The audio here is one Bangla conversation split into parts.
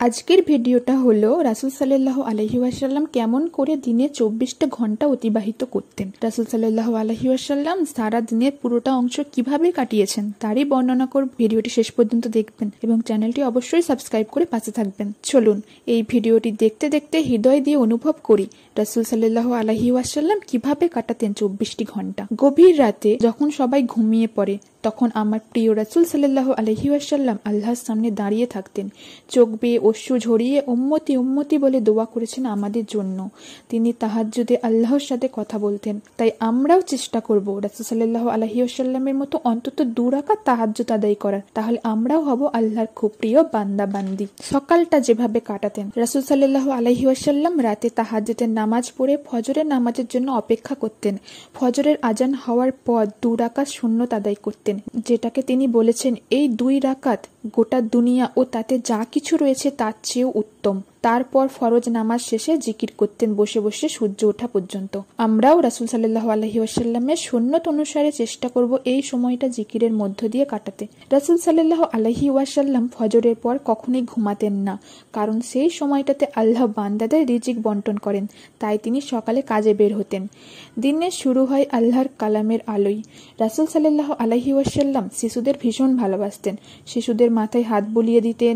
আজকের ভিডিওটা হলো রাসূল সাল্লাল্লাহু আলাইহি ওয়াসাল্লাম কেমন করে দিনে 24টা ঘন্টা অতিবাহিত করতেন। রাসূল সাল্লাল্লাহু আলাইহি ওয়াসাল্লাম সারা দিনের পুরোটা অংশ কিভাবে কাটিয়েছেন তারই বর্ণনা করব। ভিডিওটি শেষ পর্যন্ত দেখবেন এবং চ্যানেলটি অবশ্যই সাবস্ক্রাইব করে পাশে থাকবেন। চলুন এই ভিডিওটি দেখতে দেখতে হৃদয় দিয়ে অনুভব করি রাসূল সাল্লাল্লাহু আলাইহি ওয়াসাল্লাম কিভাবে কাটাতেন 24টি ঘন্টা। গভীর রাতে যখন সবাই ঘুমিয়ে পড়ে তখন আমার প্রিয় রাসূল সাল্লাল্লাহু আলাইহি ওয়াসাল্লাম আল্লাহর সামনে দাঁড়িয়ে থাকতেন। চোখ বেয়ে অশ্রু ঝরিয়ে উম্মতি উম্মতি বলে দোয়া করেছেন আমাদের জন্য। তিনি তাহাজ্জুদে আল্লাহর সাথে কথা বলতেন। তাই আমরাও চেষ্টা করব রাসূল সাল্লাল্লাহু আলাইহি ওয়াসাল্লামের মতো অন্তত 2 রাকাত তাহাজ্জুদ আদায় করার। তাহলে আমরাও হব আল্লাহর খুব প্রিয় বান্দা বান্দি। সকালটা যেভাবে কাটাতেন রাসূল সাল্লাল্লাহু আলাইহি ওয়াসাল্লাম রাতে তাহাজ্জুদের নামাজ পড়ে ফজরের নামাজের জন্য অপেক্ষা করতেন। ফজরের আজান হওয়ার পর 2 রাকাত সুন্নত আদায় করতেন, যেটাকে তিনি বলেছেন এই 2 রাকাত গোটা দুনিয়া ও তাতে যা কিছু রয়েছে তার চেয়েও উত্তম। তারপর ফরজ নামাজ শেষে জিকির করতেন বসে বসে সূর্য ওঠা পর্যন্ত। আমরাও রাসূল সাল্লাল্লাহু আলাইহি ওয়াসাল্লামের সুন্নত অনুসারে চেষ্টা করব এই সময়টা জিকিরের মধ্য দিয়ে কাটাতে। রাসূল সাল্লাল্লাহু আলাইহি ওয়াসাল্লাম ফজরের পর কখনোই ঘুমাতেন না, কারণ সেই সময়টাতে আল্লাহ বান্দাদের রিজিক বন্টন করেন। তাই তিনি সকালে কাজে বের হতেন। দিনের শুরু হয় আল্লাহর কালামের আলোয়। রাসূল সাল্লাল্লাহু আলাইহি ওয়াসাল্লাম শিশুদের ভীষণ ভালোবাসতেন। শিশুদের মাথায় হাত বুলিয়ে দিতেন,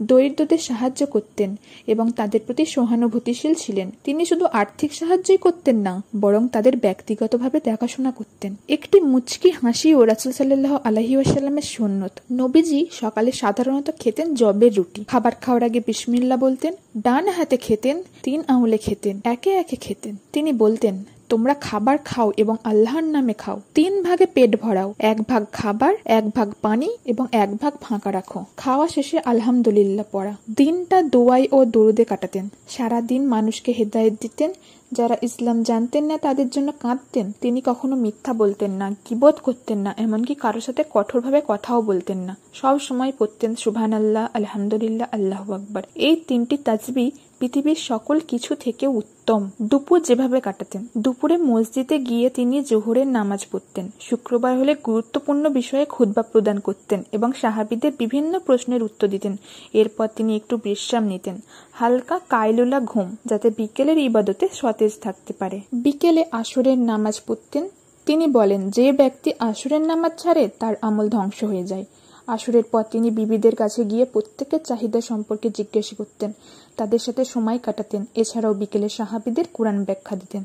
দরিদ্রদের সাহায্য করতেন এবং তাদের প্রতি সহানুভূতিশীল ছিলেন। তিনি শুধু আর্থিক সাহায্যই করতেন না, বরং তাদের ব্যক্তিগতভাবে দেখাশোনা করতেন। একটি মুচকি হাসিও রাসূল সাল্লাল্লাহু আলাইহি ওয়াসাল্লামের সুন্নত। নবীজি সকালে সাধারণত খেতেন জবের রুটি। খাবার খাওয়ার আগে বিসমিল্লাহ বলতেন, ডান হাতে খেতেন, 3 আঙুলে খেতেন, একে একে খেতেন। তিনি বলতেন, তোমরা খাবার খাও এবং আল্লাহর নামে খাও। 3 ভাগে পেট ভরাও, 1 ভাগ খাবার, 1 ভাগ পানি এবং 1 ভাগ ফাঁকা রাখো। খাওয়া শেষে আলহামদুলিল্লাহ পড়া। দিনটা দোয়াই ও দরুদে কাটাতেন। সারা দিন মানুষকে হেদায়েত দিতেন। যারা ইসলাম জানতেন না তাদের জন্য কাঁদতেন। তিনি কখনো মিথ্যা বলতেন না, গীবত করতেন না, এমনকি কারোর সাথে কঠোরভাবে কথাও বলতেন না। সব সময় পড়তেন সুবহানাল্লাহ, আলহামদুলিল্লাহ, আল্লাহু আকবার। এই 3টি তাসবিহ পৃথিবীর সকল কিছু থেকে উত্তম। দুপুর যেভাবে কাটাতেন, দুপুরে মসজিদে গিয়ে তিনি জোহরের নামাজ পড়তেন। শুক্রবার হলে গুরুত্বপূর্ণ বিষয়ে খুতবা প্রদান করতেন এবং সাহাবীদের বিভিন্ন প্রশ্নের উত্তর দিতেন। এরপর তিনি একটু বিশ্রাম নিতেন, হালকা কায়লুলা ঘুম, যাতে বিকেলের ইবাদতে সতেজ থাকতে পারে। বিকেলে আসরের নামাজ পড়তেন। তিনি বলেন, যে ব্যক্তি আসরের নামাজ ছাড়ে তার আমল ধ্বংস হয়ে যায়। আসরের পর তিনি বিবিদের কাছে গিয়ে প্রত্যেকের চাহিদা সম্পর্কে জিজ্ঞেস করতেন, তাদের সাথে সময় কাটাতেন। এছাড়াও বিকেলে সাহাবীদের কোরআন ব্যাখ্যা দিতেন।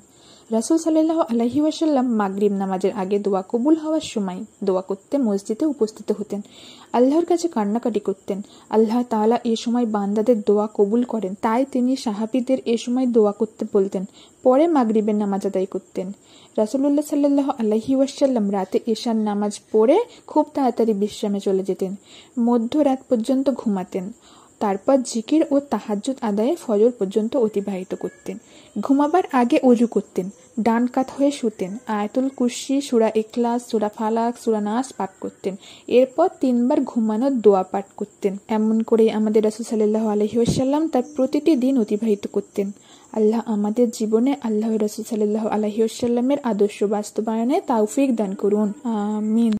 রাসূল সাল্লাল্লাহু আলাইহি ওয়াসাল্লাম মাগরিব নামাজের আগে দোয়া কবুল হওয়ার সময় দোয়া করতে মসজিদে উপস্থিত হতেন। আল্লাহর কাছে কান্নাকাটি করতেন। আল্লাহ তাআলা এ সময় বান্দাদের দোয়া কবুল করেন, তাই তিনি সাহাবীদের এ সময় দোয়া করতে বলতেন। পরে মাগরিবের নামাজ আদায় করতেন। রাসূলুল্লাহ সাল্লাল্লাহু আলাইহি ওয়াসাল্লাম রাতে এশার নামাজ পড়ে খুব তাড়াতাড়ি বিশ্রামে চলে যেতেন। মধ্যরাত পর্যন্ত ঘুমাতেন। তারপর জিকির ও তাহাজ্জুদ আদায়ে ফজর পর্যন্ত অতিবাহিত করতেন। ঘুমাবার আগে ওযু করতেন, ডান কাত হয়ে শুতেন, আয়াতুল কুরসি, সূরা ইখলাস, সূরা ফালাক, সূরা নাস পাঠ করতেন। এরপর 3 বার ঘুমানোর দোয়া পাঠ করতেন। এমন করে আমাদের রাসূল সাল্লাল্লাহু আলাইহি ওয়াসাল্লাম তার প্রতিটি দিন অতিবাহিত করতেন। আল্লাহ আমাদের জীবনে আল্লাহর রাসূল সাল্লাল্লাহু আলাইহি ওয়াসাল্লামের আদর্শ বাস্তবায়নে তৌফিক দান করুন। আমিন।